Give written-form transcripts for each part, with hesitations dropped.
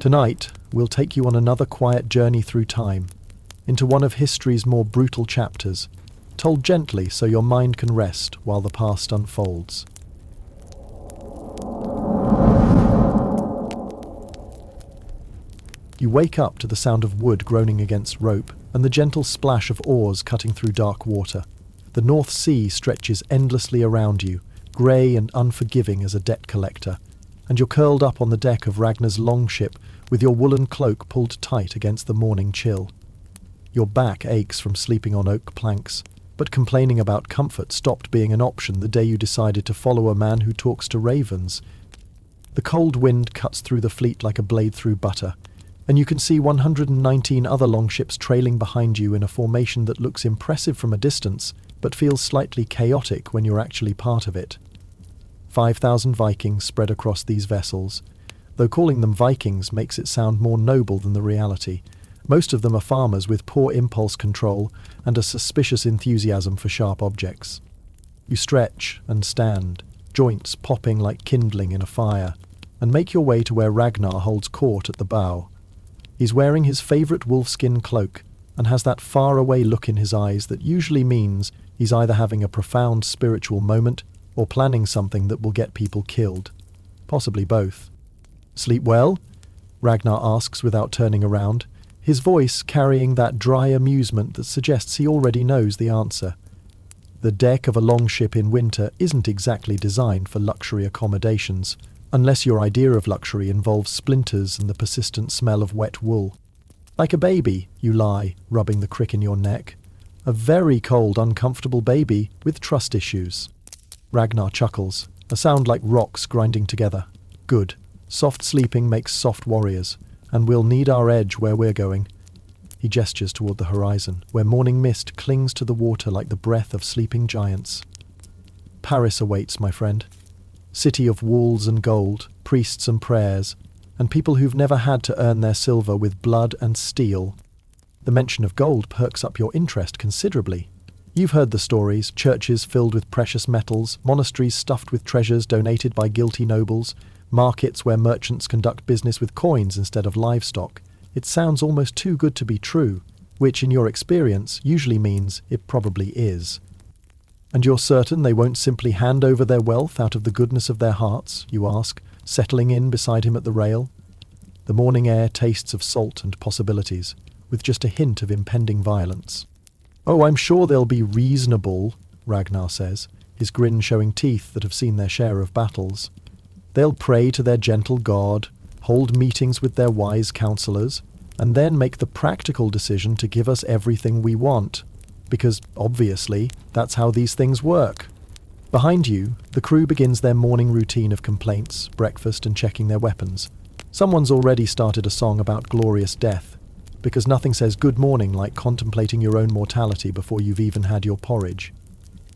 Tonight, we'll take you on another quiet journey through time, into one of history's more brutal chapters, told gently so your mind can rest while the past unfolds. You wake up to the sound of wood groaning against rope and the gentle splash of oars cutting through dark water. The North Sea stretches endlessly around you, grey and unforgiving as a debt collector, and you're curled up on the deck of Ragnar's longship with your woolen cloak pulled tight against the morning chill. Your back aches from sleeping on oak planks, but complaining about comfort stopped being an option the day you decided to follow a man who talks to ravens. The cold wind cuts through the fleet like a blade through butter, and you can see 119 other longships trailing behind you in a formation that looks impressive from a distance, but feels slightly chaotic when you're actually part of it. 5,000 Vikings spread across these vessels, though calling them Vikings makes it sound more noble than the reality. Most of them are farmers with poor impulse control and a suspicious enthusiasm for sharp objects. You stretch and stand, joints popping like kindling in a fire, and make your way to where Ragnar holds court at the bow. He's wearing his favourite wolfskin cloak and has that far-away look in his eyes that usually means he's either having a profound spiritual moment or planning something that will get people killed. Possibly both. "Sleep well?" Ragnar asks without turning around, his voice carrying that dry amusement that suggests he already knows the answer. The deck of a longship in winter isn't exactly designed for luxury accommodations, unless your idea of luxury involves splinters and the persistent smell of wet wool. Like a baby, you lie, rubbing the crick in your neck. A very cold, uncomfortable baby with trust issues. Ragnar chuckles, a sound like rocks grinding together. Good. Soft sleeping makes soft warriors, and we'll need our edge where we're going. He gestures toward the horizon, where morning mist clings to the water like the breath of sleeping giants. Paris awaits, my friend. City of walls and gold, priests and prayers, and people who've never had to earn their silver with blood and steel. The mention of gold perks up your interest considerably. You've heard the stories, churches filled with precious metals, monasteries stuffed with treasures donated by guilty nobles, markets where merchants conduct business with coins instead of livestock. It sounds almost too good to be true, which in your experience usually means it probably is. And you're certain they won't simply hand over their wealth out of the goodness of their hearts, you ask, settling in beside him at the rail. The morning air tastes of salt and possibilities, with just a hint of impending violence. "Oh, I'm sure they'll be reasonable," Ragnar says, his grin showing teeth that have seen their share of battles. "They'll pray to their gentle god, hold meetings with their wise counselors, and then make the practical decision to give us everything we want. Because, obviously, that's how these things work." Behind you, the crew begins their morning routine of complaints, breakfast, and checking their weapons. Someone's already started a song about glorious death, because nothing says good morning like contemplating your own mortality before you've even had your porridge.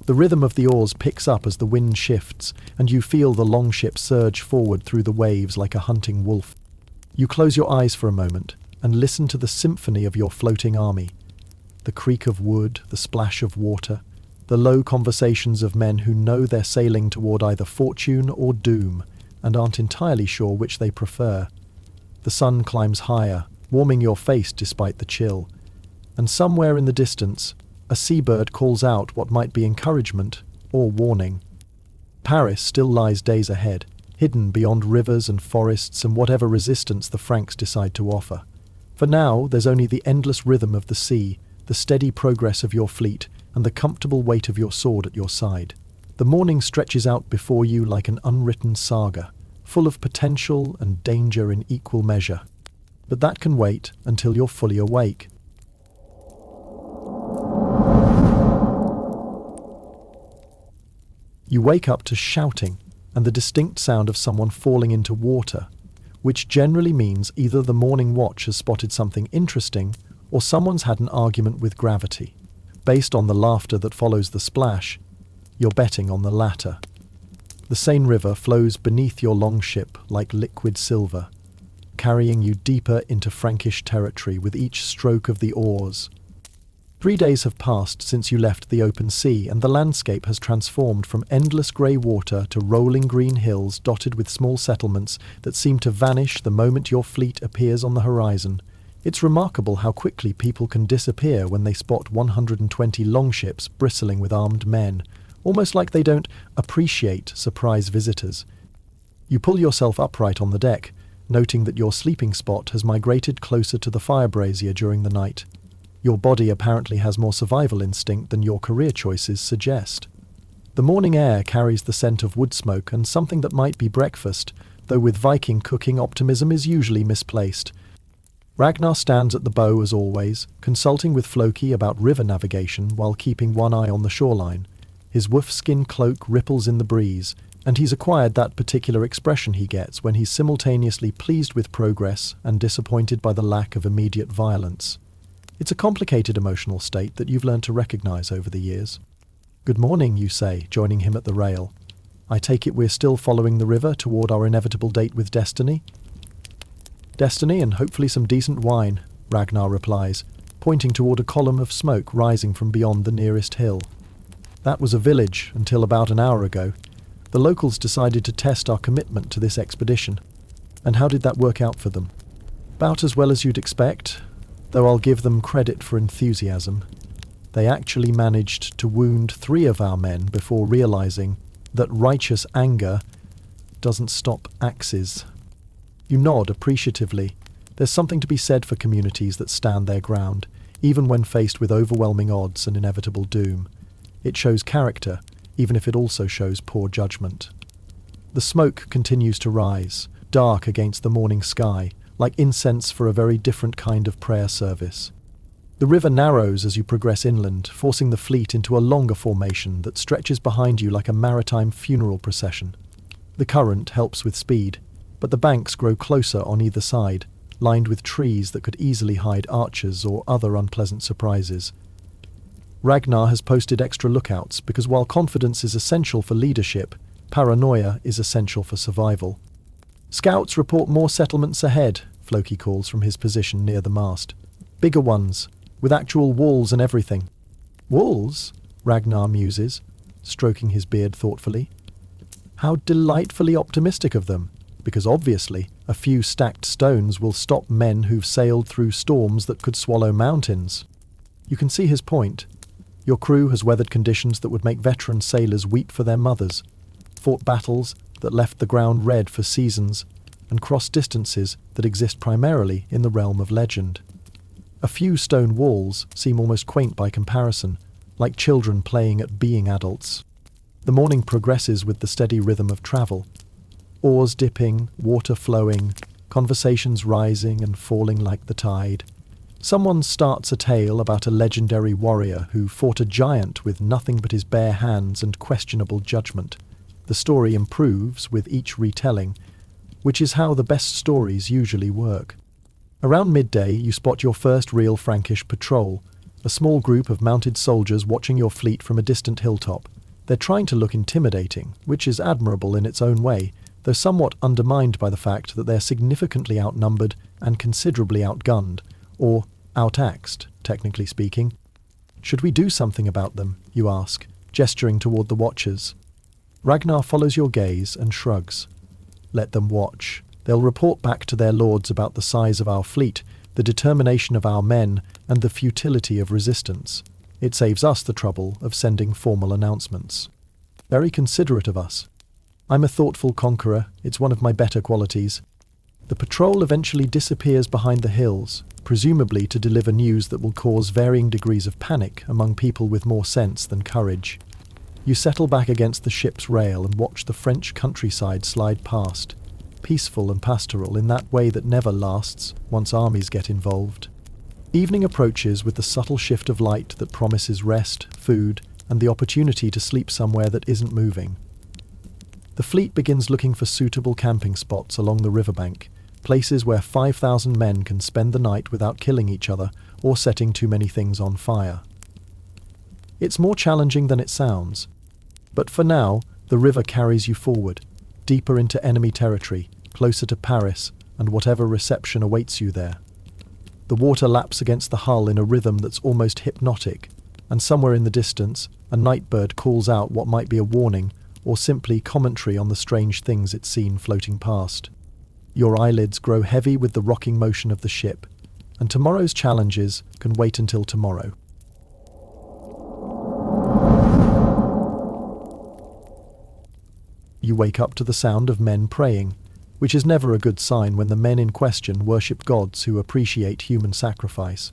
The rhythm of the oars picks up as the wind shifts, and you feel the longship surge forward through the waves like a hunting wolf. You close your eyes for a moment and listen to the symphony of your floating army. The creak of wood, the splash of water, the low conversations of men who know they're sailing toward either fortune or doom, and aren't entirely sure which they prefer. The sun climbs higher, warming your face despite the chill, and somewhere in the distance, a seabird calls out what might be encouragement or warning. Paris still lies days ahead, hidden beyond rivers and forests and whatever resistance the Franks decide to offer. For now, there's only the endless rhythm of the sea, the steady progress of your fleet, and the comfortable weight of your sword at your side. The morning stretches out before you like an unwritten saga, full of potential and danger in equal measure. But that can wait until you're fully awake. You wake up to shouting and the distinct sound of someone falling into water, which generally means either the morning watch has spotted something interesting or someone's had an argument with gravity. Based on the laughter that follows the splash, you're betting on the latter. The Seine River flows beneath your longship like liquid silver, carrying you deeper into Frankish territory with each stroke of the oars. 3 days have passed since you left the open sea, and the landscape has transformed from endless grey water to rolling green hills dotted with small settlements that seem to vanish the moment your fleet appears on the horizon. It's remarkable how quickly people can disappear when they spot 120 longships bristling with armed men, almost like they don't appreciate surprise visitors. You pull yourself upright on the deck, noting that your sleeping spot has migrated closer to the fire brazier during the night. Your body apparently has more survival instinct than your career choices suggest. The morning air carries the scent of wood smoke and something that might be breakfast, though with Viking cooking optimism is usually misplaced. Ragnar stands at the bow as always, consulting with Floki about river navigation while keeping one eye on the shoreline. His wolfskin cloak ripples in the breeze, and he's acquired that particular expression he gets when he's simultaneously pleased with progress and disappointed by the lack of immediate violence. It's a complicated emotional state that you've learned to recognize over the years. "Good morning," you say, joining him at the rail. "I take it we're still following the river toward our inevitable date with Destiny?" "Destiny and hopefully some decent wine," Ragnar replies, pointing toward a column of smoke rising from beyond the nearest hill. "That was a village until about an hour ago. The locals decided to test our commitment to this expedition." "And how did that work out for them?" "About as well as you'd expect, though I'll give them credit for enthusiasm. They actually managed to wound 3 of our men before realizing that righteous anger doesn't stop axes." You nod appreciatively. There's something to be said for communities that stand their ground, even when faced with overwhelming odds and inevitable doom. It shows character, even if it also shows poor judgment. The smoke continues to rise, dark against the morning sky, like incense for a very different kind of prayer service. The river narrows as you progress inland, forcing the fleet into a longer formation that stretches behind you like a maritime funeral procession. The current helps with speed, but the banks grow closer on either side, lined with trees that could easily hide archers or other unpleasant surprises. Ragnar has posted extra lookouts because while confidence is essential for leadership, paranoia is essential for survival. "Scouts report more settlements ahead," Floki calls from his position near the mast. "Bigger ones, with actual walls and everything." "Walls?" Ragnar muses, stroking his beard thoughtfully. "How delightfully optimistic of them, because obviously a few stacked stones will stop men who've sailed through storms that could swallow mountains." You can see his point. Your crew has weathered conditions that would make veteran sailors weep for their mothers, fought battles that left the ground red for seasons, and crossed distances that exist primarily in the realm of legend. A few stone walls seem almost quaint by comparison, like children playing at being adults. The morning progresses with the steady rhythm of travel. Oars dipping, water flowing, conversations rising and falling like the tide. Someone starts a tale about a legendary warrior who fought a giant with nothing but his bare hands and questionable judgment. The story improves with each retelling, which is how the best stories usually work. Around midday, you spot your first real Frankish patrol, a small group of mounted soldiers watching your fleet from a distant hilltop. They're trying to look intimidating, which is admirable in its own way, though somewhat undermined by the fact that they're significantly outnumbered and considerably outgunned, or out-axed, technically speaking. "Should we do something about them?" you ask, gesturing toward the watchers. Ragnar follows your gaze and shrugs. "Let them watch. They'll report back to their lords about the size of our fleet, the determination of our men, and the futility of resistance. It saves us the trouble of sending formal announcements." Very considerate of us. I'm a thoughtful conqueror. It's one of my better qualities. The patrol eventually disappears behind the hills, presumably to deliver news that will cause varying degrees of panic among people with more sense than courage. You settle back against the ship's rail and watch the French countryside slide past, peaceful and pastoral in that way that never lasts once armies get involved. Evening approaches with the subtle shift of light that promises rest, food, and the opportunity to sleep somewhere that isn't moving. The fleet begins looking for suitable camping spots along the riverbank, places where 5,000 men can spend the night without killing each other or setting too many things on fire. It's more challenging than it sounds, but for now, the river carries you forward, deeper into enemy territory, closer to Paris, and whatever reception awaits you there. The water laps against the hull in a rhythm that's almost hypnotic, and somewhere in the distance, a night bird calls out what might be a warning or simply commentary on the strange things it's seen floating past. Your eyelids grow heavy with the rocking motion of the ship, and tomorrow's challenges can wait until tomorrow. You wake up to the sound of men praying, which is never a good sign when the men in question worship gods who appreciate human sacrifice.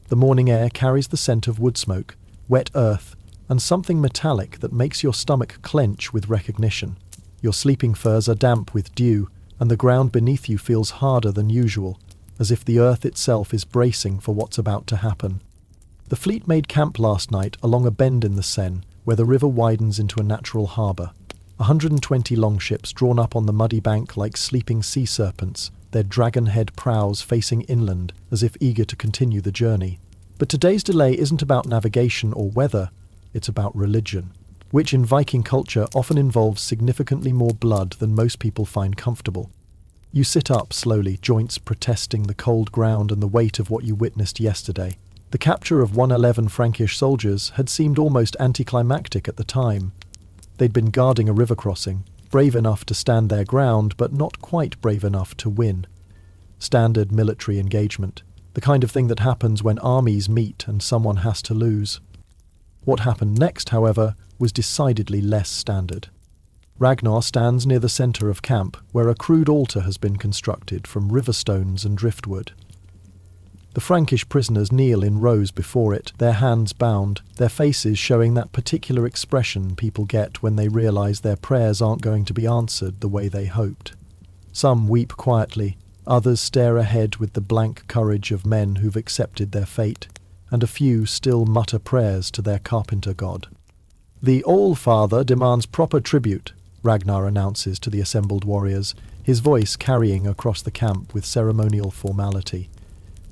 The morning air carries the scent of wood smoke, wet earth, and something metallic that makes your stomach clench with recognition. Your sleeping furs are damp with dew, and the ground beneath you feels harder than usual, as if the earth itself is bracing for what's about to happen. The fleet made camp last night along a bend in the Seine, where the river widens into a natural harbour. 120 longships drawn up on the muddy bank like sleeping sea serpents, their dragon-head prows facing inland as if eager to continue the journey. But today's delay isn't about navigation or weather, it's about religion, which in Viking culture often involves significantly more blood than most people find comfortable. You sit up slowly, joints protesting the cold ground and the weight of what you witnessed yesterday. The capture of 111 Frankish soldiers had seemed almost anticlimactic at the time. They'd been guarding a river crossing, brave enough to stand their ground, but not quite brave enough to win. Standard military engagement, the kind of thing that happens when armies meet and someone has to lose. What happened next, however, was decidedly less standard. Ragnar stands near the centre of camp, where a crude altar has been constructed from river stones and driftwood. The Frankish prisoners kneel in rows before it, their hands bound, their faces showing that particular expression people get when they realise their prayers aren't going to be answered the way they hoped. Some weep quietly, others stare ahead with the blank courage of men who've accepted their fate, and a few still mutter prayers to their carpenter god. "The All-Father demands proper tribute," Ragnar announces to the assembled warriors, his voice carrying across the camp with ceremonial formality.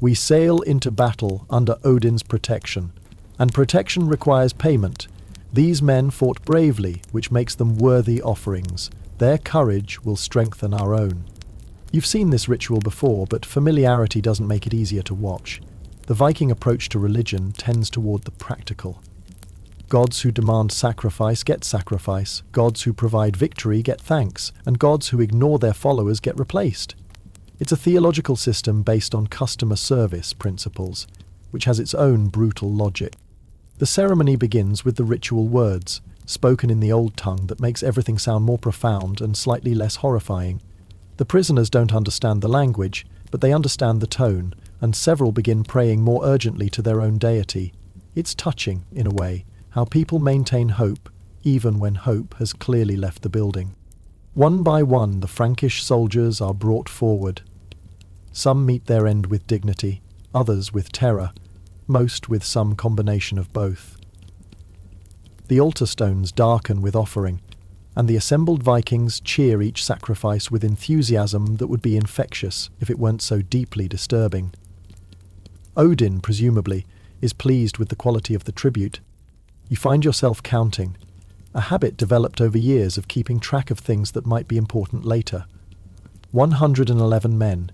"We sail into battle under Odin's protection, and protection requires payment. These men fought bravely, which makes them worthy offerings. Their courage will strengthen our own." You've seen this ritual before, but familiarity doesn't make it easier to watch. The Viking approach to religion tends toward the practical. Gods who demand sacrifice get sacrifice, gods who provide victory get thanks, and gods who ignore their followers get replaced. It's a theological system based on customer service principles, which has its own brutal logic. The ceremony begins with the ritual words, spoken in the old tongue that makes everything sound more profound and slightly less horrifying. The prisoners don't understand the language, but they understand the tone, and several begin praying more urgently to their own deity. It's touching, in a way, how people maintain hope, even when hope has clearly left the building. One by one, the Frankish soldiers are brought forward. Some meet their end with dignity, others with terror, most with some combination of both. The altar stones darken with offering, and the assembled Vikings cheer each sacrifice with enthusiasm that would be infectious if it weren't so deeply disturbing. Odin, presumably, is pleased with the quality of the tribute. You find yourself counting, a habit developed over years of keeping track of things that might be important later. 111 men,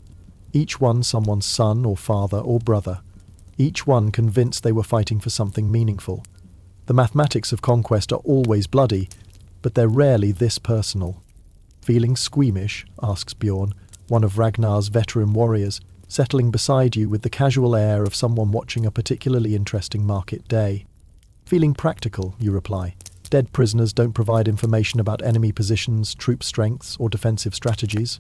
each one someone's son or father or brother, each one convinced they were fighting for something meaningful. The mathematics of conquest are always bloody, but they're rarely this personal. "Feeling squeamish?" asks Bjorn, one of Ragnar's veteran warriors, settling beside you with the casual air of someone watching a particularly interesting market day. "Feeling practical," you reply. "Dead prisoners don't provide information about enemy positions, troop strengths, or defensive strategies."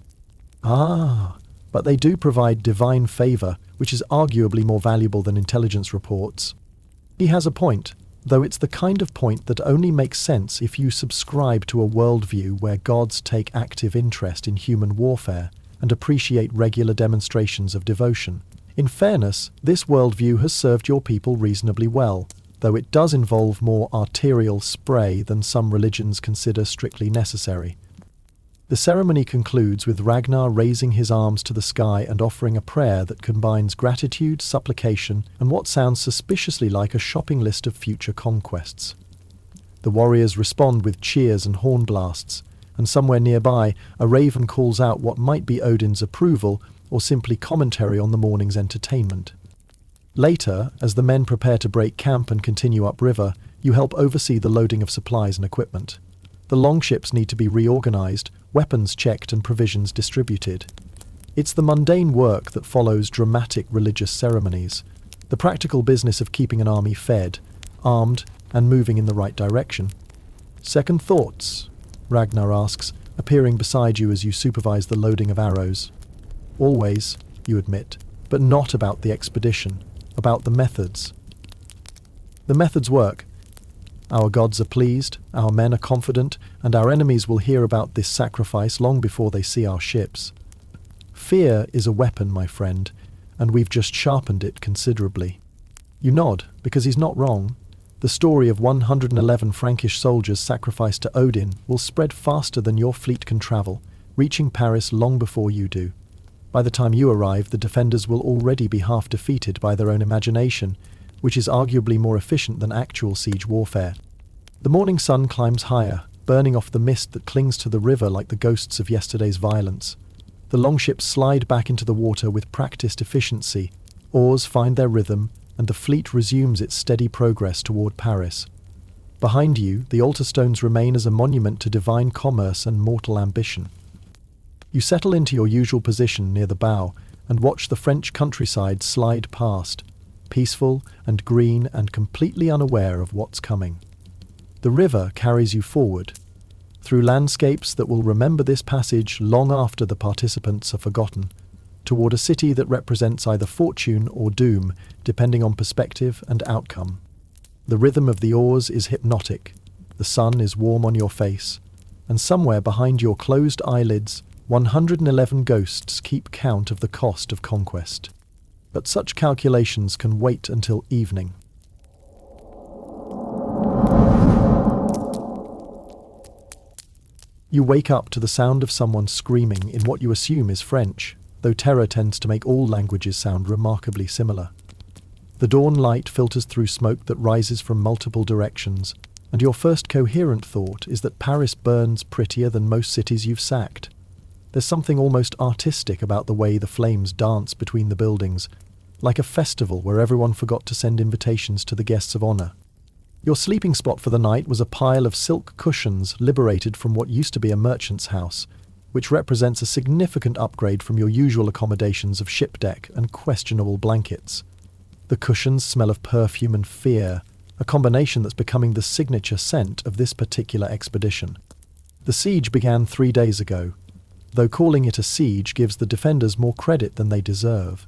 "Ah, but they do provide divine favour, which is arguably more valuable than intelligence reports." He has a point, though it's the kind of point that only makes sense if you subscribe to a worldview where gods take active interest in human warfare and appreciate regular demonstrations of devotion. In fairness, this worldview has served your people reasonably well, though it does involve more arterial spray than some religions consider strictly necessary. The ceremony concludes with Ragnar raising his arms to the sky and offering a prayer that combines gratitude, supplication, and what sounds suspiciously like a shopping list of future conquests. The warriors respond with cheers and horn blasts, and somewhere nearby, a raven calls out what might be Odin's approval, or simply commentary on the morning's entertainment. Later, as the men prepare to break camp and continue upriver, you help oversee the loading of supplies and equipment. The longships need to be reorganized, weapons checked and provisions distributed. It's the mundane work that follows dramatic religious ceremonies, the practical business of keeping an army fed, armed, and moving in the right direction. Second thoughts? Ragnar asks, appearing beside you as you supervise the loading of arrows. Always, you admit, but not about the expedition, about the methods. The methods work. Our gods are pleased, our men are confident, and our enemies will hear about this sacrifice long before they see our ships. Fear is a weapon, my friend, and we've just sharpened it considerably. You nod, because he's not wrong. The story of 111 Frankish soldiers sacrificed to Odin will spread faster than your fleet can travel, reaching Paris long before you do. By the time you arrive, the defenders will already be half defeated by their own imagination, which is arguably more efficient than actual siege warfare. The morning sun climbs higher, burning off the mist that clings to the river like the ghosts of yesterday's violence. The longships slide back into the water with practiced efficiency, oars find their rhythm, and the fleet resumes its steady progress toward Paris. Behind you, the altar stones remain as a monument to divine commerce and mortal ambition. You settle into your usual position near the bow and watch the French countryside slide past, peaceful and green and completely unaware of what's coming. The river carries you forward, through landscapes that will remember this passage long after the participants are forgotten, toward a city that represents either fortune or doom, depending on perspective and outcome. The rhythm of the oars is hypnotic, the sun is warm on your face, and somewhere behind your closed eyelids, 111 ghosts keep count of the cost of conquest. But such calculations can wait until evening. You wake up to the sound of someone screaming in what you assume is French, though terror tends to make all languages sound remarkably similar. The dawn light filters through smoke that rises from multiple directions, and your first coherent thought is that Paris burns prettier than most cities you've sacked. There's something almost artistic about the way the flames dance between the buildings, like a festival where everyone forgot to send invitations to the guests of honor. Your sleeping spot for the night was a pile of silk cushions liberated from what used to be a merchant's house, which represents a significant upgrade from your usual accommodations of ship deck and questionable blankets. The cushions smell of perfume and fear, a combination that's becoming the signature scent of this particular expedition. The siege began 3 days ago, though calling it a siege gives the defenders more credit than they deserve.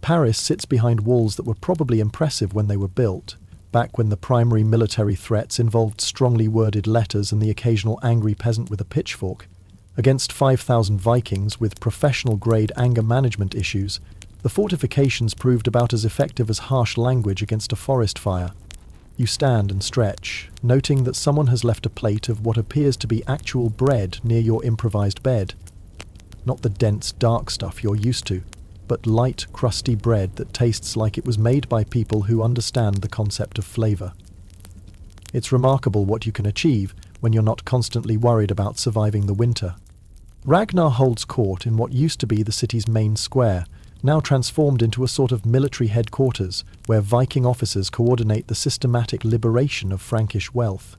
Paris sits behind walls that were probably impressive when they were built, back when the primary military threats involved strongly worded letters and the occasional angry peasant with a pitchfork. Against 5,000 Vikings with professional-grade anger management issues, the fortifications proved about as effective as harsh language against a forest fire. You stand and stretch, noting that someone has left a plate of what appears to be actual bread near your improvised bed. Not the dense, dark stuff you're used to, but light, crusty bread that tastes like it was made by people who understand the concept of flavor. It's remarkable what you can achieve when you're not constantly worried about surviving the winter. Ragnar holds court in what used to be the city's main square, now transformed into a sort of military headquarters where Viking officers coordinate the systematic liberation of Frankish wealth.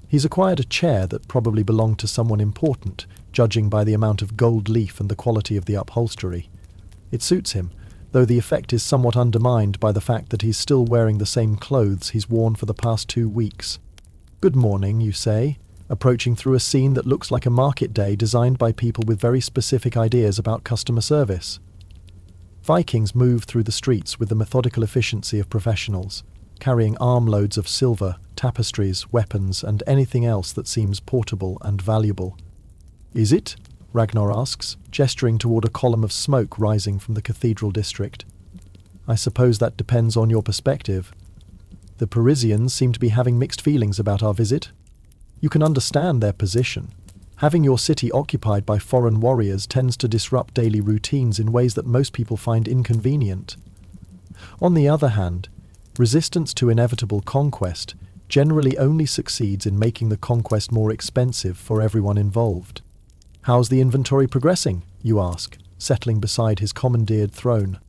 He's acquired a chair that probably belonged to someone important, judging by the amount of gold leaf and the quality of the upholstery. It suits him, though the effect is somewhat undermined by the fact that he's still wearing the same clothes he's worn for the past 2 weeks. "Good morning," you say, approaching through a scene that looks like a market day designed by people with very specific ideas about customer service. Vikings move through the streets with the methodical efficiency of professionals, carrying armloads of silver, tapestries, weapons, and anything else that seems portable and valuable. "Is it?" Ragnar asks, gesturing toward a column of smoke rising from the cathedral district. "I suppose that depends on your perspective. The Parisians seem to be having mixed feelings about our visit. You can understand their position. Having your city occupied by foreign warriors tends to disrupt daily routines in ways that most people find inconvenient. On the other hand, resistance to inevitable conquest generally only succeeds in making the conquest more expensive for everyone involved." "How's the inventory progressing?" you ask, settling beside his commandeered throne.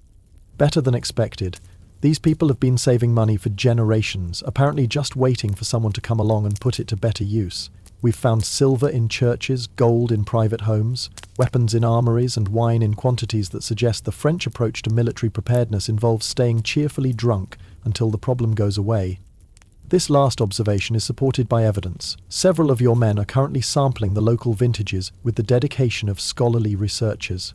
Better than expected, these people have been saving money for generations, apparently just waiting for someone to come along and put it to better use. We've found silver in churches, gold in private homes, weapons in armories, and wine in quantities that suggest the French approach to military preparedness involves staying cheerfully drunk until the problem goes away. This last observation is supported by evidence. Several of your men are currently sampling the local vintages with the dedication of scholarly researchers.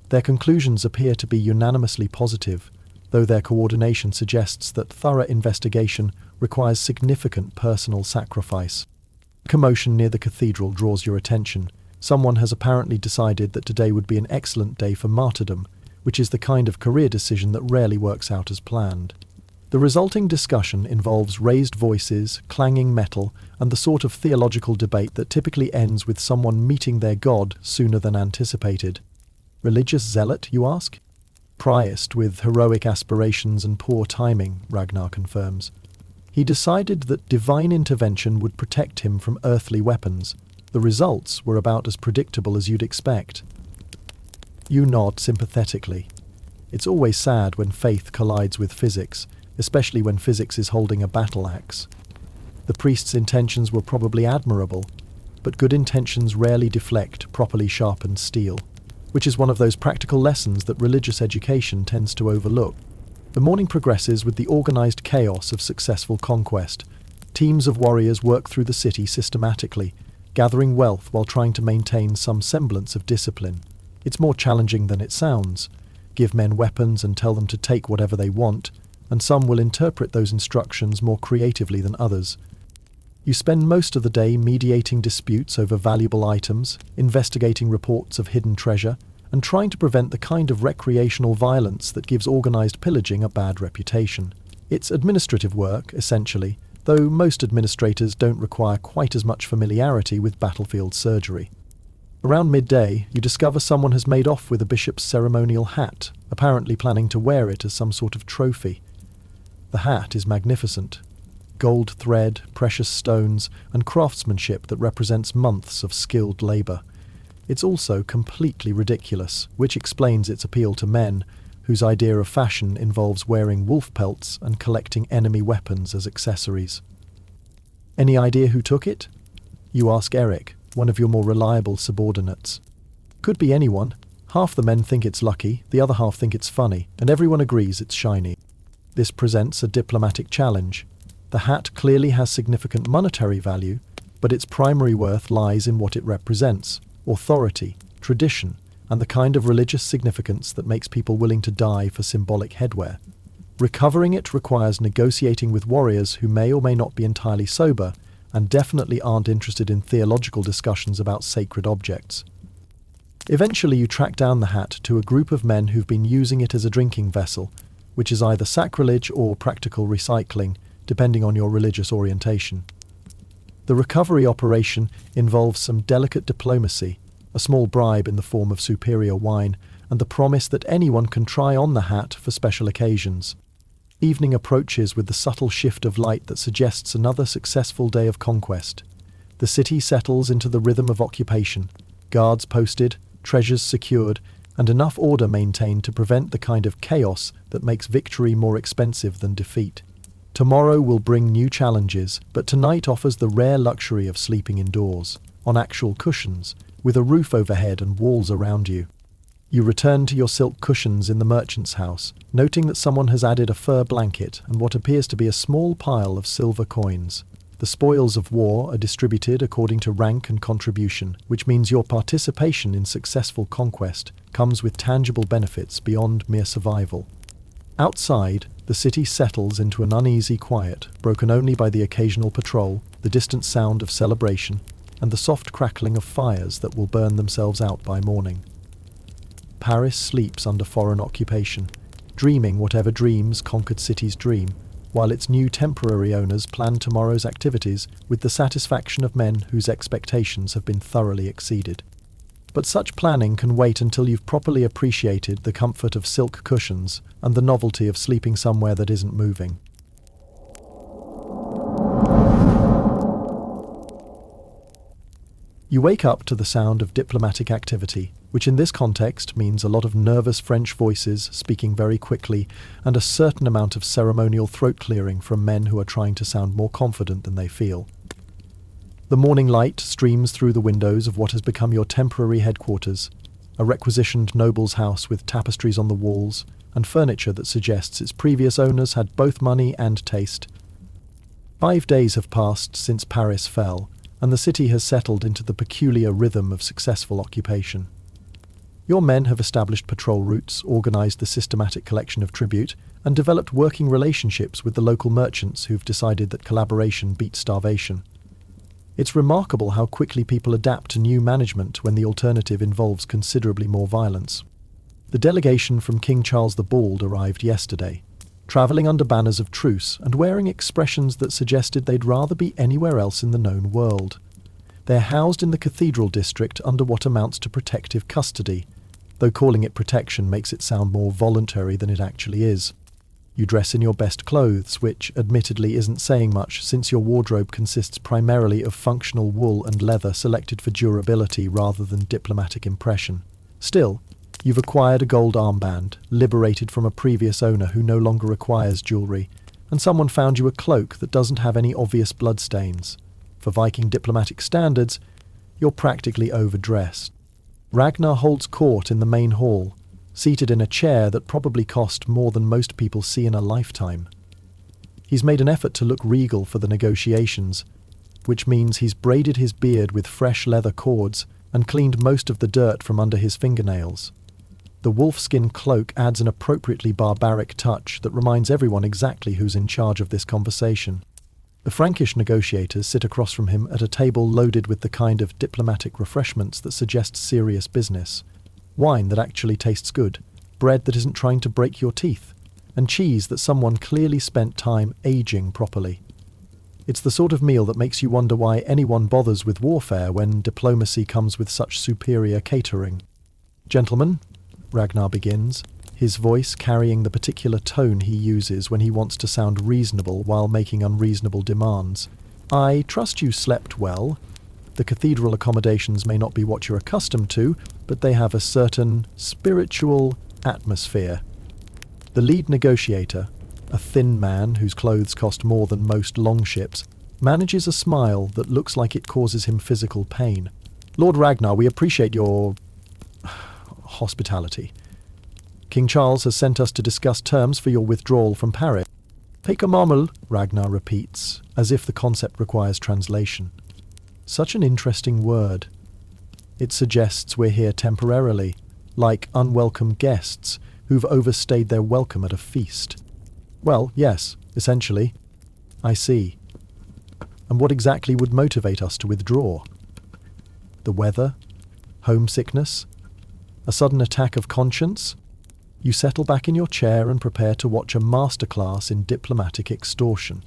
Their conclusions appear to be unanimously positive, though their coordination suggests that thorough investigation requires significant personal sacrifice. Commotion near the cathedral draws your attention. Someone has apparently decided that today would be an excellent day for martyrdom, which is the kind of career decision that rarely works out as planned. The resulting discussion involves raised voices, clanging metal, and the sort of theological debate that typically ends with someone meeting their god sooner than anticipated. Religious zealot, you ask? Priest with heroic aspirations and poor timing, Ragnar confirms. He decided that divine intervention would protect him from earthly weapons. The results were about as predictable as you'd expect. You nod sympathetically. It's always sad when faith collides with physics, especially when physics is holding a battle axe. The priest's intentions were probably admirable, but good intentions rarely deflect properly sharpened steel, which is one of those practical lessons that religious education tends to overlook. The morning progresses with the organized chaos of successful conquest. Teams of warriors work through the city systematically, gathering wealth while trying to maintain some semblance of discipline. It's more challenging than it sounds. Give men weapons and tell them to take whatever they want, and some will interpret those instructions more creatively than others. You spend most of the day mediating disputes over valuable items, investigating reports of hidden treasure, and trying to prevent the kind of recreational violence that gives organized pillaging a bad reputation. It's administrative work, essentially, though most administrators don't require quite as much familiarity with battlefield surgery. Around midday, you discover someone has made off with a bishop's ceremonial hat, apparently planning to wear it as some sort of trophy. The hat is magnificent. Gold thread, precious stones, and craftsmanship that represents months of skilled labor. It's also completely ridiculous, which explains its appeal to men, whose idea of fashion involves wearing wolf pelts and collecting enemy weapons as accessories. Any idea who took it? You ask Eric, one of your more reliable subordinates. Could be anyone. Half the men think it's lucky, the other half think it's funny, and everyone agrees it's shiny. This presents a diplomatic challenge. The hat clearly has significant monetary value, but its primary worth lies in what it represents: authority, tradition, and the kind of religious significance that makes people willing to die for symbolic headwear. Recovering it requires negotiating with warriors who may or may not be entirely sober, and definitely aren't interested in theological discussions about sacred objects. Eventually you track down the hat to a group of men who've been using it as a drinking vessel, which is either sacrilege or practical recycling, depending on your religious orientation. The recovery operation involves some delicate diplomacy, a small bribe in the form of superior wine, and the promise that anyone can try on the hat for special occasions. Evening approaches with the subtle shift of light that suggests another successful day of conquest. The city settles into the rhythm of occupation, guards posted, treasures secured, and enough order maintained to prevent the kind of chaos that makes victory more expensive than defeat. Tomorrow will bring new challenges, but tonight offers the rare luxury of sleeping indoors, on actual cushions, with a roof overhead and walls around you. You return to your silk cushions in the merchant's house, noting that someone has added a fur blanket and what appears to be a small pile of silver coins. The spoils of war are distributed according to rank and contribution, which means your participation in successful conquest comes with tangible benefits beyond mere survival. Outside, the city settles into an uneasy quiet, broken only by the occasional patrol, the distant sound of celebration, and the soft crackling of fires that will burn themselves out by morning. Paris sleeps under foreign occupation, dreaming whatever dreams conquered cities dream, while its new temporary owners plan tomorrow's activities with the satisfaction of men whose expectations have been thoroughly exceeded. But such planning can wait until you've properly appreciated the comfort of silk cushions and the novelty of sleeping somewhere that isn't moving. You wake up to the sound of diplomatic activity, which in this context means a lot of nervous French voices speaking very quickly and a certain amount of ceremonial throat clearing from men who are trying to sound more confident than they feel. The morning light streams through the windows of what has become your temporary headquarters, a requisitioned noble's house with tapestries on the walls and furniture that suggests its previous owners had both money and taste. 5 days have passed since Paris fell, and the city has settled into the peculiar rhythm of successful occupation. Your men have established patrol routes, organised the systematic collection of tribute, and developed working relationships with the local merchants who've decided that collaboration beats starvation. It's remarkable how quickly people adapt to new management when the alternative involves considerably more violence. The delegation from King Charles the Bald arrived yesterday, travelling under banners of truce and wearing expressions that suggested they'd rather be anywhere else in the known world. They're housed in the cathedral district under what amounts to protective custody, though calling it protection makes it sound more voluntary than it actually is. You dress in your best clothes, which admittedly isn't saying much since your wardrobe consists primarily of functional wool and leather selected for durability rather than diplomatic impression. Still, you've acquired a gold armband, liberated from a previous owner who no longer requires jewellery, and someone found you a cloak that doesn't have any obvious bloodstains. For Viking diplomatic standards, you're practically overdressed. Ragnar holds court in the main hall, seated in a chair that probably cost more than most people see in a lifetime. He's made an effort to look regal for the negotiations, which means he's braided his beard with fresh leather cords and cleaned most of the dirt from under his fingernails. The wolfskin cloak adds an appropriately barbaric touch that reminds everyone exactly who's in charge of this conversation. The Frankish negotiators sit across from him at a table loaded with the kind of diplomatic refreshments that suggest serious business. Wine that actually tastes good, bread that isn't trying to break your teeth, and cheese that someone clearly spent time aging properly. It's the sort of meal that makes you wonder why anyone bothers with warfare when diplomacy comes with such superior catering. "Gentlemen," Ragnar begins, his voice carrying the particular tone he uses when he wants to sound reasonable while making unreasonable demands. "I trust you slept well. The cathedral accommodations may not be what you're accustomed to, but they have a certain spiritual atmosphere." The lead negotiator, a thin man whose clothes cost more than most longships, manages a smile that looks like it causes him physical pain. "Lord Ragnar, we appreciate your hospitality. King Charles has sent us to discuss terms for your withdrawal from Paris." "Take a moment," Ragnar repeats, as if the concept requires translation. Such an interesting word. It suggests we're here temporarily, like unwelcome guests who've overstayed their welcome at a feast. "Well, yes, essentially." "I see. And what exactly would motivate us to withdraw? The weather? Homesickness? A sudden attack of conscience?" You settle back in your chair and prepare to watch a masterclass in diplomatic extortion.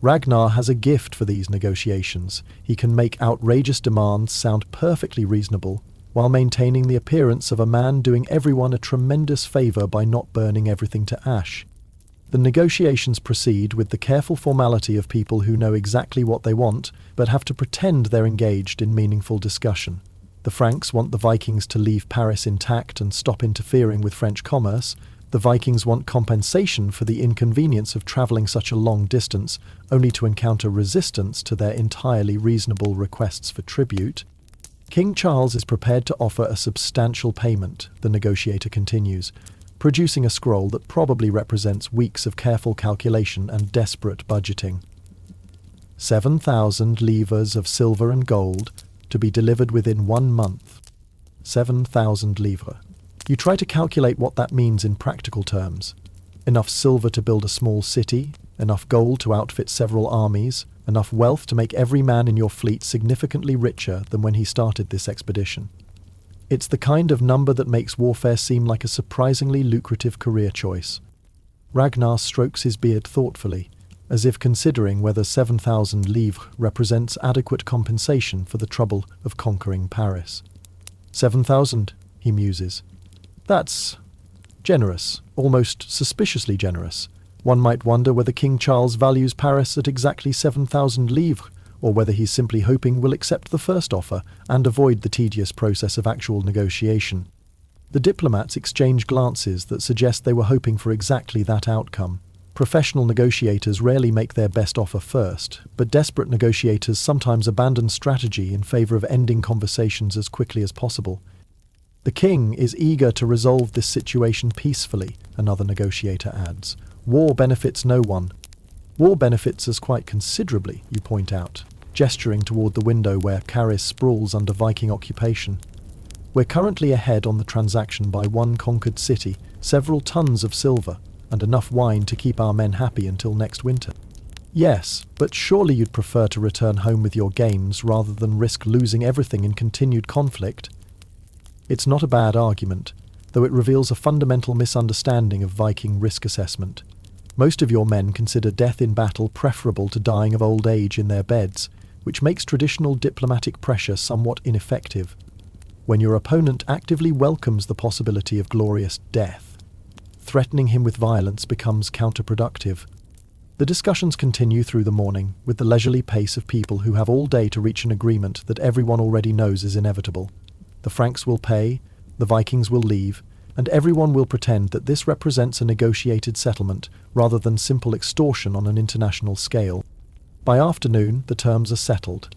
Ragnar has a gift for these negotiations. He can make outrageous demands sound perfectly reasonable, while maintaining the appearance of a man doing everyone a tremendous favour by not burning everything to ash. The negotiations proceed with the careful formality of people who know exactly what they want, but have to pretend they're engaged in meaningful discussion. The Franks want the Vikings to leave Paris intact and stop interfering with French commerce. The Vikings want compensation for the inconvenience of travelling such a long distance, only to encounter resistance to their entirely reasonable requests for tribute. King Charles is prepared to offer a substantial payment, the negotiator continues, producing a scroll that probably represents weeks of careful calculation and desperate budgeting. 7,000 livres of silver and gold, to be delivered within 1 month. 7,000 livres. You try to calculate what that means in practical terms. Enough silver to build a small city, enough gold to outfit several armies, enough wealth to make every man in your fleet significantly richer than when he started this expedition. It's the kind of number that makes warfare seem like a surprisingly lucrative career choice. Ragnar strokes his beard thoughtfully, as if considering whether 7,000 livres represents adequate compensation for the trouble of conquering Paris. 7,000, he muses. That's generous, almost suspiciously generous. One might wonder whether King Charles values Paris at exactly 7,000 livres, or whether he's simply hoping we'll accept the first offer and avoid the tedious process of actual negotiation. The diplomats exchange glances that suggest they were hoping for exactly that outcome. Professional negotiators rarely make their best offer first, but desperate negotiators sometimes abandon strategy in favor of ending conversations as quickly as possible. The king is eager to resolve this situation peacefully, another negotiator adds. War benefits no one. War benefits us quite considerably, you point out, gesturing toward the window where Paris sprawls under Viking occupation. We're currently ahead on the transaction by one conquered city, several tons of silver, and enough wine to keep our men happy until next winter. Yes, but surely you'd prefer to return home with your gains rather than risk losing everything in continued conflict? It's not a bad argument, though it reveals a fundamental misunderstanding of Viking risk assessment. Most of your men consider death in battle preferable to dying of old age in their beds, which makes traditional diplomatic pressure somewhat ineffective. When your opponent actively welcomes the possibility of glorious death, threatening him with violence becomes counterproductive. The discussions continue through the morning, with the leisurely pace of people who have all day to reach an agreement that everyone already knows is inevitable. The Franks will pay, the Vikings will leave, and everyone will pretend that this represents a negotiated settlement rather than simple extortion on an international scale. By afternoon, the terms are settled.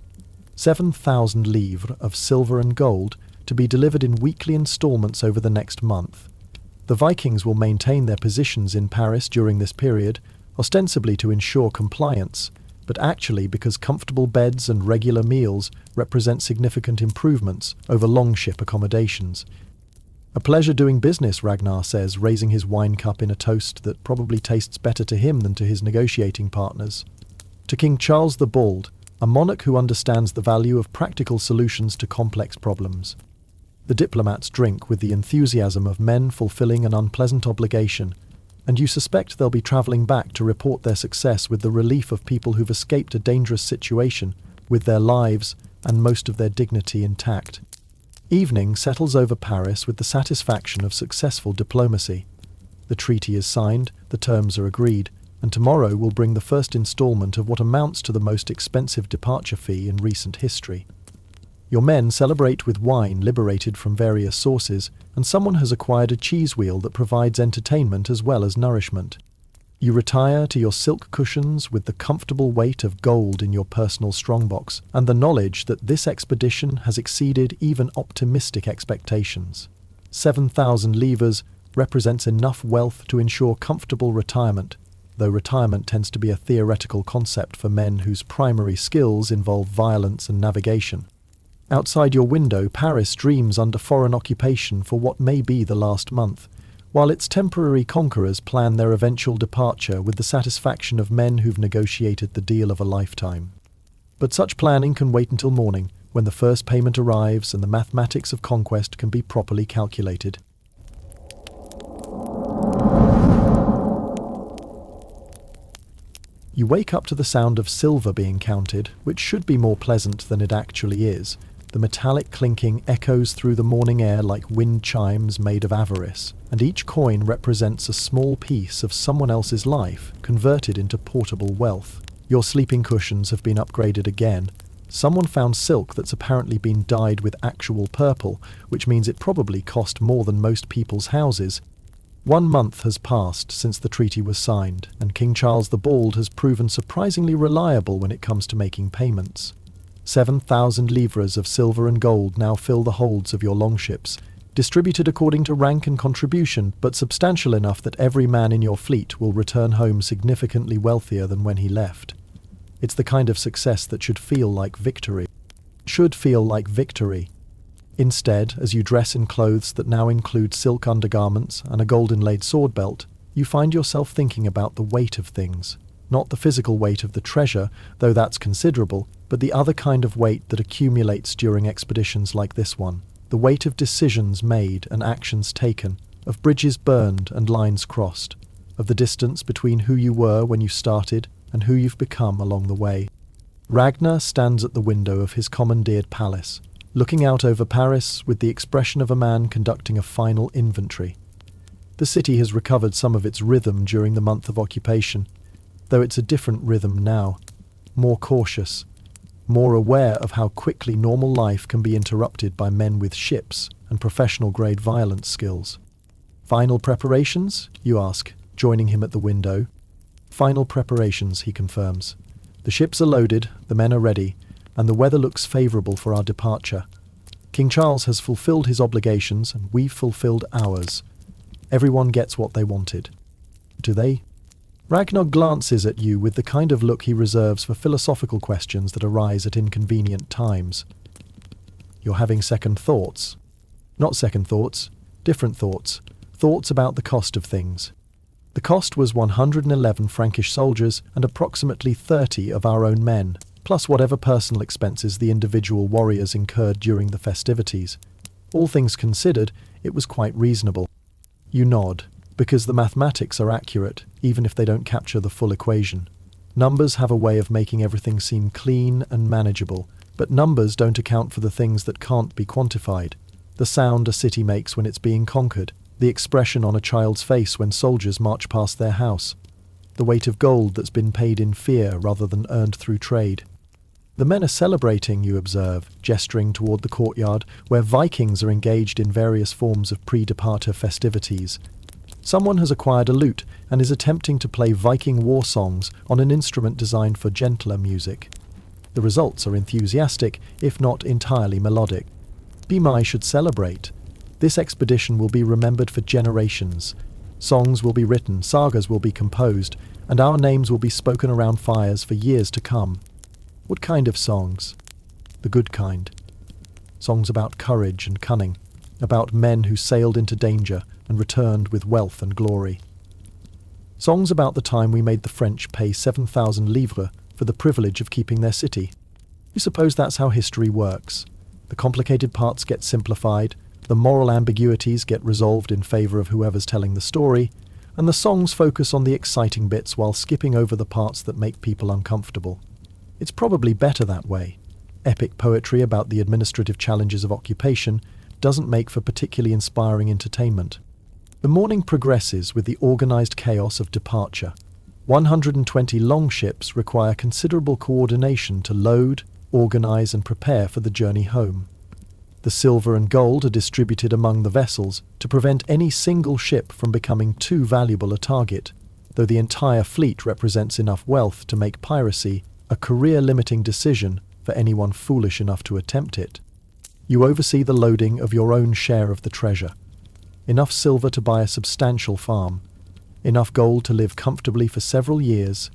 7,000 livres of silver and gold to be delivered in weekly installments over the next month. The Vikings will maintain their positions in Paris during this period, ostensibly to ensure compliance, but actually because comfortable beds and regular meals represent significant improvements over longship accommodations. A pleasure doing business, Ragnar says, raising his wine cup in a toast that probably tastes better to him than to his negotiating partners. To King Charles the Bald, a monarch who understands the value of practical solutions to complex problems. The diplomats drink with the enthusiasm of men fulfilling an unpleasant obligation, and you suspect they'll be travelling back to report their success with the relief of people who've escaped a dangerous situation, with their lives and most of their dignity intact. Evening settles over Paris with the satisfaction of successful diplomacy. The treaty is signed, the terms are agreed, and tomorrow will bring the first instalment of what amounts to the most expensive departure fee in recent history. Your men celebrate with wine liberated from various sources, and someone has acquired a cheese wheel that provides entertainment as well as nourishment. You retire to your silk cushions with the comfortable weight of gold in your personal strongbox, and the knowledge that this expedition has exceeded even optimistic expectations. 7,000 livres represents enough wealth to ensure comfortable retirement, though retirement tends to be a theoretical concept for men whose primary skills involve violence and navigation. Outside your window, Paris dreams under foreign occupation for what may be the last month, while its temporary conquerors plan their eventual departure with the satisfaction of men who've negotiated the deal of a lifetime. But such planning can wait until morning, when the first payment arrives and the mathematics of conquest can be properly calculated. You wake up to the sound of silver being counted, which should be more pleasant than it actually is. The metallic clinking echoes through the morning air like wind chimes made of avarice, and each coin represents a small piece of someone else's life converted into portable wealth. Your sleeping cushions have been upgraded again. Someone found silk that's apparently been dyed with actual purple, which means it probably cost more than most people's houses. 1 month has passed since the treaty was signed, and King Charles the Bald has proven surprisingly reliable when it comes to making payments. 7,000 livres of silver and gold now fill the holds of your longships, distributed according to rank and contribution, but substantial enough that every man in your fleet will return home significantly wealthier than when he left. It's the kind of success that should feel like victory. Instead, as you dress in clothes that now include silk undergarments and a gold-inlaid sword belt, you find yourself thinking about the weight of things. Not the physical weight of the treasure, though that's considerable, but the other kind of weight that accumulates during expeditions like this one. The weight of decisions made and actions taken, of bridges burned and lines crossed, of the distance between who you were when you started and who you've become along the way. Ragnar stands at the window of his commandeered palace, looking out over Paris with the expression of a man conducting a final inventory. The city has recovered some of its rhythm during the month of occupation, though it's a different rhythm now, more cautious. more aware of how quickly normal life can be interrupted by men with ships and professional-grade violence skills. "Final preparations?" you ask, joining him at the window. "Final preparations," he confirms. "The ships are loaded, the men are ready, and the weather looks favourable for our departure. King Charles has fulfilled his obligations, and we've fulfilled ours. Everyone gets what they wanted." "Do they?" Ragnar glances at you with the kind of look he reserves for philosophical questions that arise at inconvenient times. "You're having second thoughts." "Not second thoughts, different thoughts. Thoughts about the cost of things. The cost was 111 Frankish soldiers and approximately 30 of our own men, plus whatever personal expenses the individual warriors incurred during the festivities. All things considered, it was quite reasonable." You nod, because the mathematics are accurate, even if they don't capture the full equation. Numbers have a way of making everything seem clean and manageable, but numbers don't account for the things that can't be quantified. The sound a city makes when it's being conquered, the expression on a child's face when soldiers march past their house, the weight of gold that's been paid in fear rather than earned through trade. The men are celebrating, you observe, gesturing toward the courtyard, where Vikings are engaged in various forms of pre-departure festivities. Someone has acquired a lute and is attempting to play Viking war songs on an instrument designed for gentler music. The results are enthusiastic, if not entirely melodic. Bimai should celebrate. This expedition will be remembered for generations. Songs will be written, sagas will be composed, and our names will be spoken around fires for years to come. What kind of songs? The good kind. Songs about courage and cunning, about men who sailed into danger and returned with wealth and glory. Songs about the time we made the French pay 7,000 livres for the privilege of keeping their city. You suppose that's how history works. The complicated parts get simplified, the moral ambiguities get resolved in favour of whoever's telling the story, and the songs focus on the exciting bits while skipping over the parts that make people uncomfortable. It's probably better that way. Epic poetry about the administrative challenges of occupation doesn't make for particularly inspiring entertainment. The morning progresses with the organised chaos of departure. 120 longships require considerable coordination to load, organise and prepare for the journey home. The silver and gold are distributed among the vessels to prevent any single ship from becoming too valuable a target, though the entire fleet represents enough wealth to make piracy a career-limiting decision for anyone foolish enough to attempt it. You oversee the loading of your own share of the treasure. Enough silver to buy a substantial farm, enough gold to live comfortably for several years,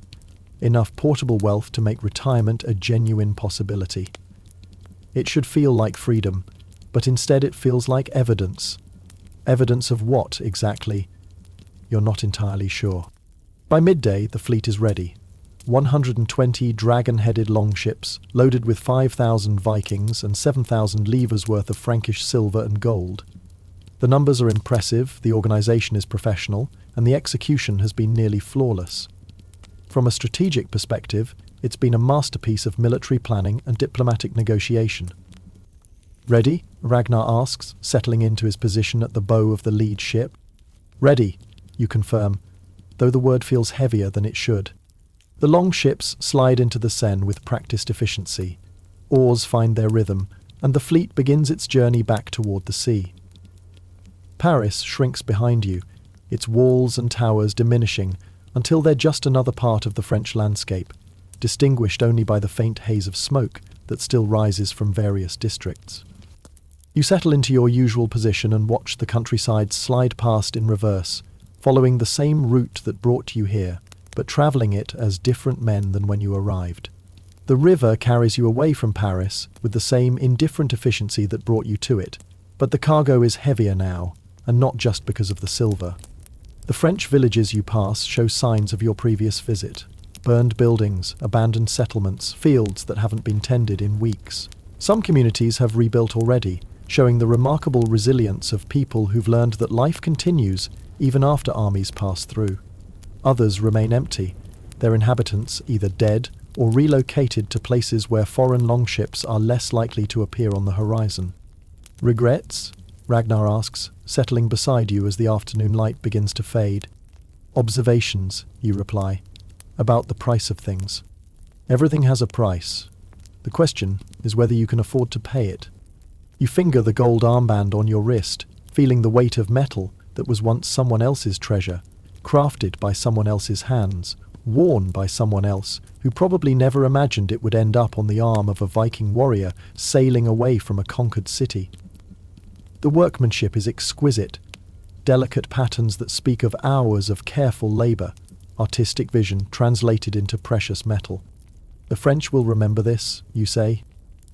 enough portable wealth to make retirement a genuine possibility. It should feel like freedom, but instead it feels like evidence. Evidence of what, exactly? You're not entirely sure. By midday, the fleet is ready. 120 dragon-headed longships, loaded with 5,000 Vikings and 7,000 livres worth of Frankish silver and gold. The numbers are impressive, the organisation is professional, and the execution has been nearly flawless. From a strategic perspective, it's been a masterpiece of military planning and diplomatic negotiation. "Ready?" Ragnar asks, settling into his position at the bow of the lead ship. "Ready," you confirm, though the word feels heavier than it should. The long ships slide into the Seine with practiced efficiency. Oars find their rhythm, and the fleet begins its journey back toward the sea. Paris shrinks behind you, its walls and towers diminishing until they're just another part of the French landscape, distinguished only by the faint haze of smoke that still rises from various districts. You settle into your usual position and watch the countryside slide past in reverse, following the same route that brought you here, but travelling it as different men than when you arrived. The river carries you away from Paris with the same indifferent efficiency that brought you to it, but the cargo is heavier now, and not just because of the silver. The French villages you pass show signs of your previous visit. Burned buildings, abandoned settlements, fields that haven't been tended in weeks. Some communities have rebuilt already, showing the remarkable resilience of people who've learned that life continues even after armies pass through. Others remain empty, their inhabitants either dead or relocated to places where foreign longships are less likely to appear on the horizon. "Regrets?" Ragnar asks, settling beside you as the afternoon light begins to fade. "Observations," you reply, "about the price of things. Everything has a price. The question is whether you can afford to pay it. You finger the gold armband on your wrist, feeling the weight of metal that was once someone else's treasure, crafted by someone else's hands, worn by someone else, who probably never imagined it would end up on the arm of a Viking warrior sailing away from a conquered city. The workmanship is exquisite, delicate patterns that speak of hours of careful labour, artistic vision translated into precious metal. The French will remember this, you say.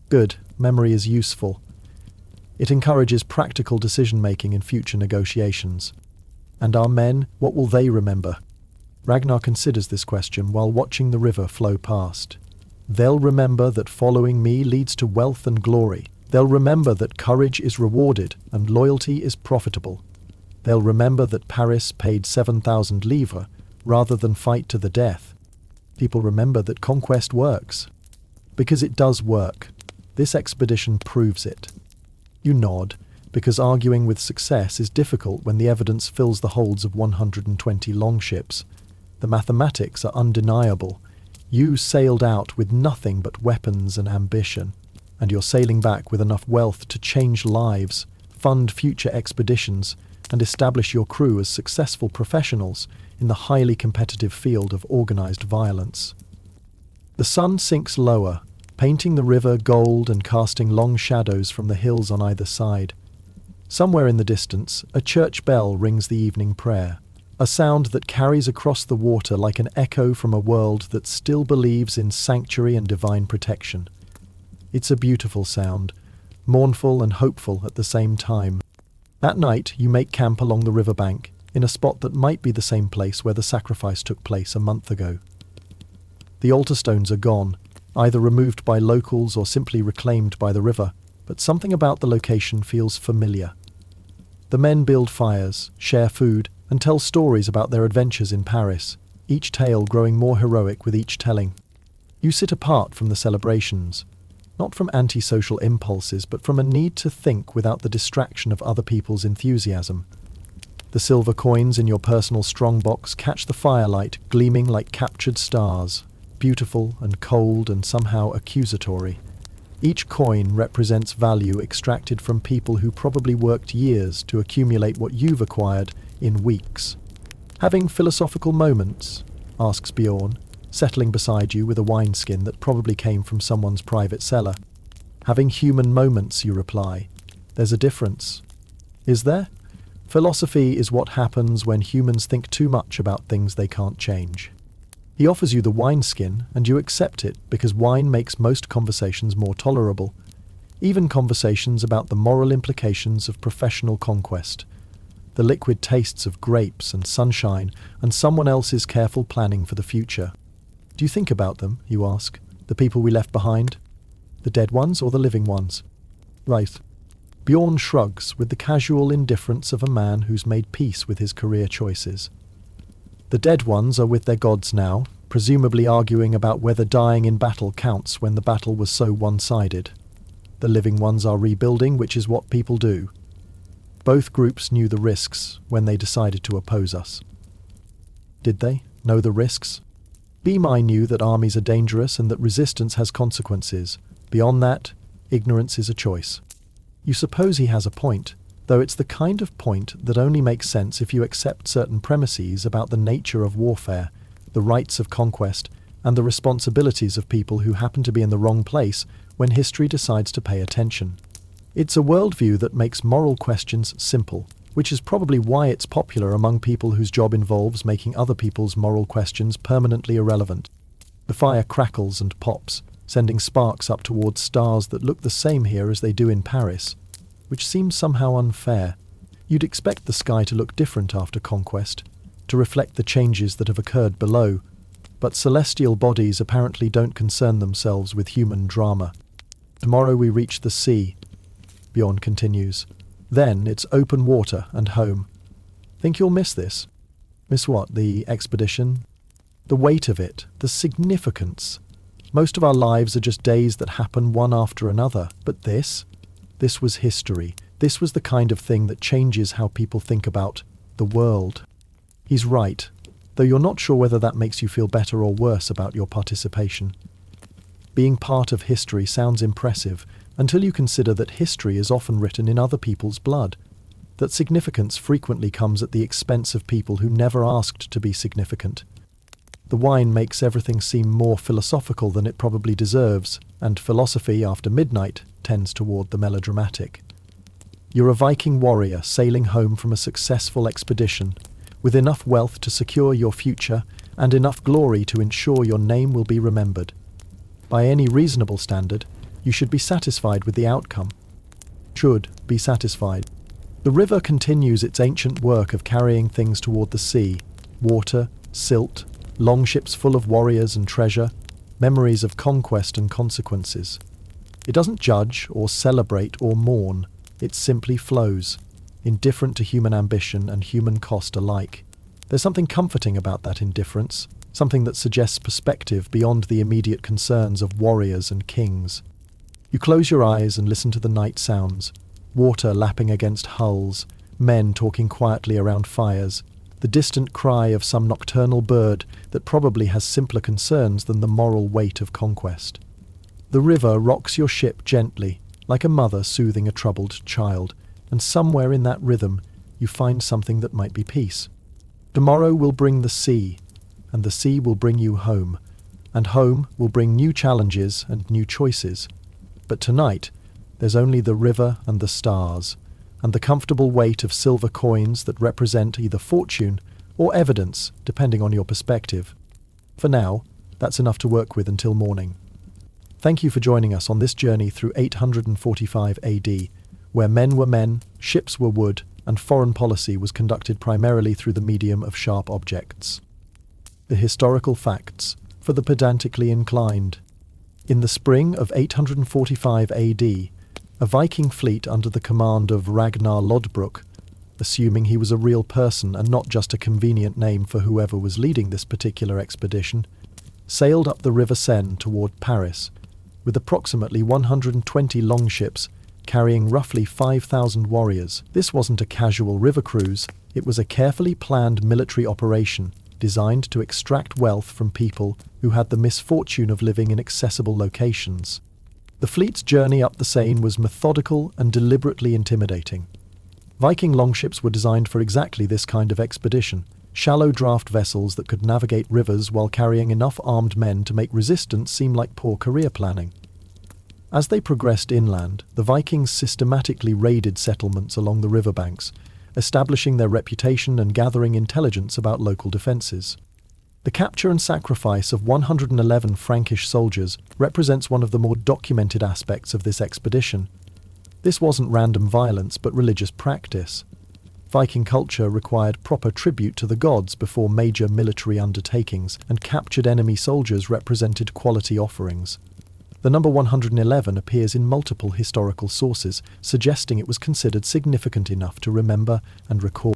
Good, memory is useful. It encourages practical decision-making in future negotiations. And our men, what will they remember? Ragnar considers this question while watching the river flow past. They'll remember that following me leads to wealth and glory. They'll remember that courage is rewarded and loyalty is profitable. They'll remember that Paris paid 7,000 livres rather than fight to the death. People remember that conquest works. Because it does work. This expedition proves it. You nod, because arguing with success is difficult when the evidence fills the holds of 120 longships. The mathematics are undeniable. You sailed out with nothing but weapons and ambition, and you're sailing back with enough wealth to change lives, fund future expeditions, and establish your crew as successful professionals in the highly competitive field of organized violence. The sun sinks lower, painting the river gold and casting long shadows from the hills on either side. Somewhere in the distance, a church bell rings the evening prayer, a sound that carries across the water like an echo from a world that still believes in sanctuary and divine protection. It's a beautiful sound, mournful and hopeful at the same time. At night, you make camp along the riverbank, in a spot that might be the same place where the sacrifice took place a month ago. The altar stones are gone, either removed by locals or simply reclaimed by the river, but something about the location feels familiar. The men build fires, share food, and tell stories about their adventures in Paris, each tale growing more heroic with each telling. You sit apart from the celebrations, not from antisocial impulses, but from a need to think without the distraction of other people's enthusiasm. The silver coins in your personal strongbox catch the firelight, gleaming like captured stars, beautiful and cold and somehow accusatory. Each coin represents value extracted from people who probably worked years to accumulate what you've acquired in weeks. Having philosophical moments? Asks Bjorn, settling beside you with a wineskin that probably came from someone's private cellar. Having human moments, you reply. There's a difference. Is there? Philosophy is what happens when humans think too much about things they can't change. He offers you the wineskin, and you accept it because wine makes most conversations more tolerable, even conversations about the moral implications of professional conquest, the liquid tastes of grapes and sunshine, and someone else's careful planning for the future. Do you think about them, you ask, the people we left behind? The dead ones or the living ones? Right. Bjorn shrugs with the casual indifference of a man who's made peace with his career choices. The dead ones are with their gods now, presumably arguing about whether dying in battle counts when the battle was so one-sided. The living ones are rebuilding, which is what people do. Both groups knew the risks when they decided to oppose us. Did they know the risks? Bimai knew that armies are dangerous and that resistance has consequences. Beyond that, ignorance is a choice. You suppose he has a point, though it's the kind of point that only makes sense if you accept certain premises about the nature of warfare, the rights of conquest, and the responsibilities of people who happen to be in the wrong place when history decides to pay attention. It's a worldview that makes moral questions simple, which is probably why it's popular among people whose job involves making other people's moral questions permanently irrelevant. The fire crackles and pops, sending sparks up towards stars that look the same here as they do in Paris, which seems somehow unfair. You'd expect the sky to look different after conquest, to reflect the changes that have occurred below, but celestial bodies apparently don't concern themselves with human drama. Tomorrow we reach the sea, Bjorn continues. Then it's open water and home. Think you'll miss this? Miss what, the expedition? The weight of it, the significance. Most of our lives are just days that happen one after another, but this was history. This was the kind of thing that changes how people think about the world. He's right, though you're not sure whether that makes you feel better or worse about your participation. Being part of history sounds impressive until you consider that history is often written in other people's blood, that significance frequently comes at the expense of people who never asked to be significant. The wine makes everything seem more philosophical than it probably deserves, and philosophy after midnight tends toward the melodramatic. You're a Viking warrior sailing home from a successful expedition, with enough wealth to secure your future and enough glory to ensure your name will be remembered. By any reasonable standard, you should be satisfied with the outcome. Should be satisfied. The river continues its ancient work of carrying things toward the sea: water, silt, longships full of warriors and treasure, memories of conquest and consequences. It doesn't judge or celebrate or mourn, it simply flows, indifferent to human ambition and human cost alike. There's something comforting about that indifference, something that suggests perspective beyond the immediate concerns of warriors and kings. You close your eyes and listen to the night sounds: water lapping against hulls, men talking quietly around fires, the distant cry of some nocturnal bird that probably has simpler concerns than the moral weight of conquest. The river rocks your ship gently, like a mother soothing a troubled child, and somewhere in that rhythm you find something that might be peace. Tomorrow will bring the sea, and the sea will bring you home, and home will bring new challenges and new choices. But tonight, there's only the river and the stars, and the comfortable weight of silver coins that represent either fortune or evidence, depending on your perspective. For now, that's enough to work with until morning. Thank you for joining us on this journey through 845 AD, where men were men, ships were wood, and foreign policy was conducted primarily through the medium of sharp objects. The historical facts for the pedantically inclined. In the spring of 845 AD, a Viking fleet under the command of Ragnar Lodbrok, assuming he was a real person and not just a convenient name for whoever was leading this particular expedition, sailed up the River Seine toward Paris, with approximately 120 longships carrying roughly 5,000 warriors. This wasn't a casual river cruise, it was a carefully planned military operation designed to extract wealth from people who had the misfortune of living in accessible locations. The fleet's journey up the Seine was methodical and deliberately intimidating. Viking longships were designed for exactly this kind of expedition: shallow draft vessels that could navigate rivers while carrying enough armed men to make resistance seem like poor career planning. As they progressed inland, the Vikings systematically raided settlements along the riverbanks, establishing their reputation and gathering intelligence about local defences. The capture and sacrifice of 111 Frankish soldiers represents one of the more documented aspects of this expedition. This wasn't random violence, but religious practice. Viking culture required proper tribute to the gods before major military undertakings, and captured enemy soldiers represented quality offerings. The number 111 appears in multiple historical sources, suggesting it was considered significant enough to remember and record.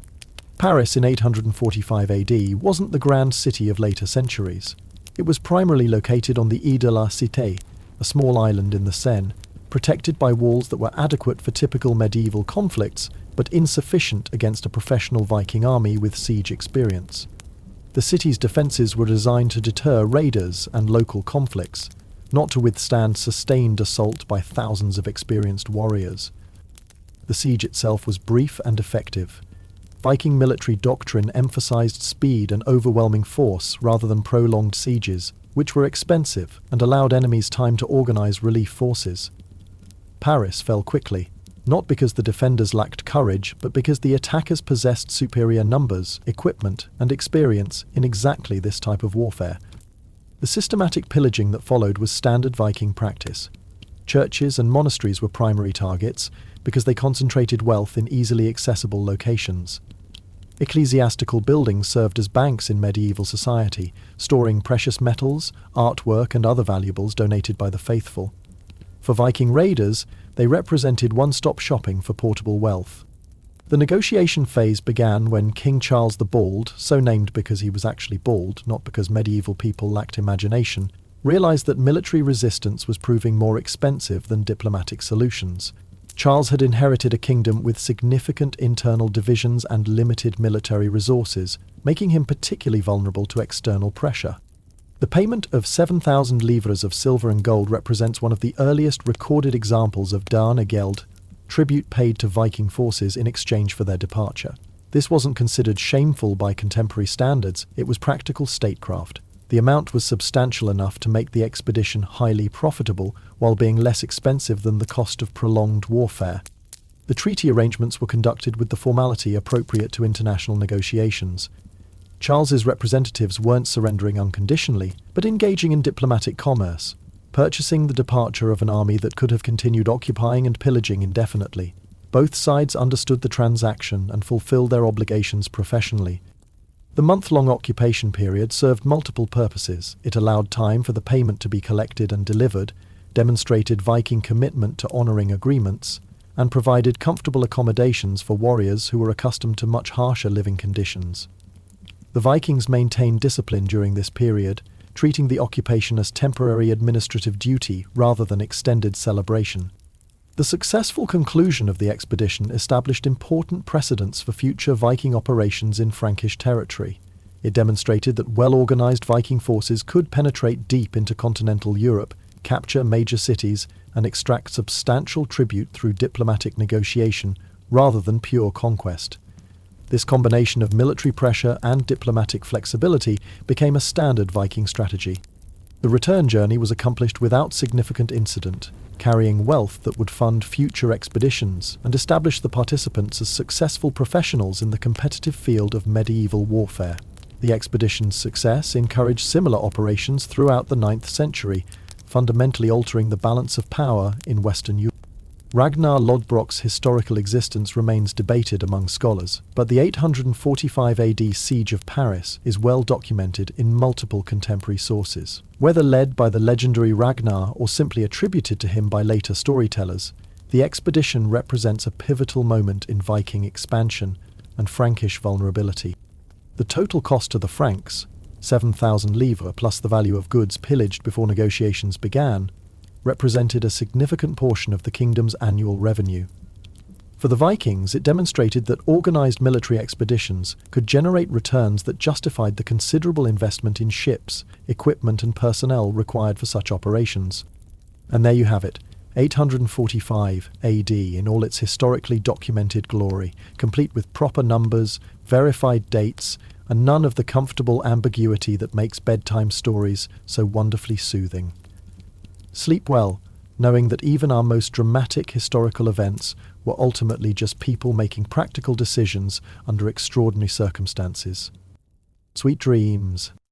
Paris in 845 AD wasn't the grand city of later centuries. It was primarily located on the Île de la Cité, a small island in the Seine, protected by walls that were adequate for typical medieval conflicts, but insufficient against a professional Viking army with siege experience. The city's defences were designed to deter raiders and local conflicts, not to withstand sustained assault by thousands of experienced warriors. The siege itself was brief and effective. Viking military doctrine emphasized speed and overwhelming force rather than prolonged sieges, which were expensive and allowed enemies time to organize relief forces. Paris fell quickly, not because the defenders lacked courage, but because the attackers possessed superior numbers, equipment, and experience in exactly this type of warfare. The systematic pillaging that followed was standard Viking practice. Churches and monasteries were primary targets because they concentrated wealth in easily accessible locations. Ecclesiastical buildings served as banks in medieval society, storing precious metals, artwork, and other valuables donated by the faithful. For Viking raiders, they represented one-stop shopping for portable wealth. The negotiation phase began when King Charles the Bald, so named because he was actually bald, not because medieval people lacked imagination, realized that military resistance was proving more expensive than diplomatic solutions. Charles had inherited a kingdom with significant internal divisions and limited military resources, making him particularly vulnerable to external pressure. The payment of 7,000 livres of silver and gold represents one of the earliest recorded examples of Geld, tribute paid to Viking forces in exchange for their departure. This wasn't considered shameful by contemporary standards, it was practical statecraft. The amount was substantial enough to make the expedition highly profitable, while being less expensive than the cost of prolonged warfare. The treaty arrangements were conducted with the formality appropriate to international negotiations. Charles's representatives weren't surrendering unconditionally, but engaging in diplomatic commerce, purchasing the departure of an army that could have continued occupying and pillaging indefinitely. Both sides understood the transaction and fulfilled their obligations professionally. The month-long occupation period served multiple purposes. It allowed time for the payment to be collected and delivered, demonstrated Viking commitment to honouring agreements, and provided comfortable accommodations for warriors who were accustomed to much harsher living conditions. The Vikings maintained discipline during this period, treating the occupation as temporary administrative duty rather than extended celebration. The successful conclusion of the expedition established important precedents for future Viking operations in Frankish territory. It demonstrated that well-organized Viking forces could penetrate deep into continental Europe, capture major cities, and extract substantial tribute through diplomatic negotiation rather than pure conquest. This combination of military pressure and diplomatic flexibility became a standard Viking strategy. The return journey was accomplished without significant incident, carrying wealth that would fund future expeditions and establish the participants as successful professionals in the competitive field of medieval warfare. The expedition's success encouraged similar operations throughout the 9th century, fundamentally altering the balance of power in Western Europe. Ragnar Lodbrok's historical existence remains debated among scholars, but the 845 AD Siege of Paris is well documented in multiple contemporary sources. Whether led by the legendary Ragnar or simply attributed to him by later storytellers, the expedition represents a pivotal moment in Viking expansion and Frankish vulnerability. The total cost to the Franks, 7,000 livres plus the value of goods pillaged before negotiations began, represented a significant portion of the kingdom's annual revenue. For the Vikings, it demonstrated that organized military expeditions could generate returns that justified the considerable investment in ships, equipment and personnel required for such operations. And there you have it, 845 AD in all its historically documented glory, complete with proper numbers, verified dates, and none of the comfortable ambiguity that makes bedtime stories so wonderfully soothing. Sleep well, knowing that even our most dramatic historical events were ultimately just people making practical decisions under extraordinary circumstances. Sweet dreams.